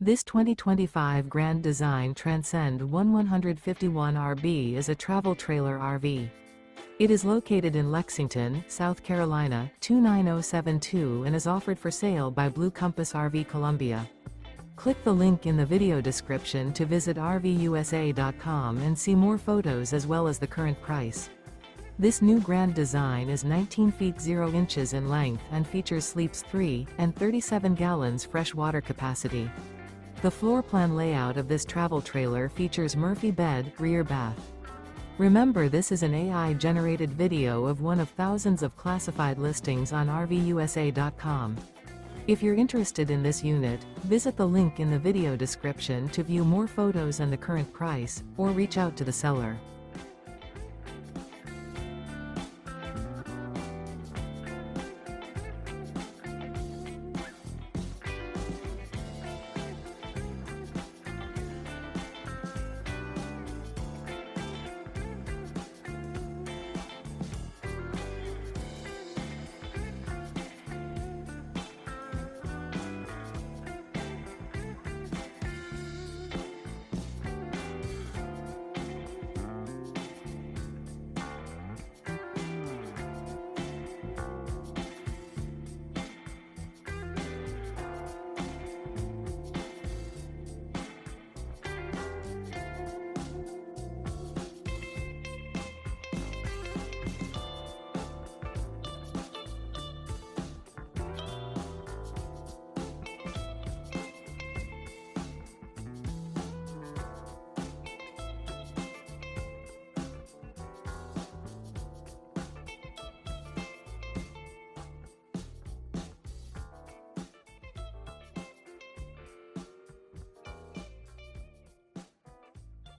This 2025 Grand Design Transcend One 151RB is a travel trailer RV. It is located in Lexington, South Carolina, 29072 and is offered for sale by Blue Compass RV Columbia. Click the link in the video description to visit RVUSA.com and see more photos as well as the current price. This new Grand Design is 19 feet 0 inches in length and features sleeps 3 and 37 gallons fresh water capacity. The floor plan layout of this travel trailer features Murphy bed, rear bath. Remember, this is an AI-generated video of one of thousands of classified listings on RVUSA.com. If you're interested in this unit, visit the link in the video description to view more photos and the current price, or reach out to the seller.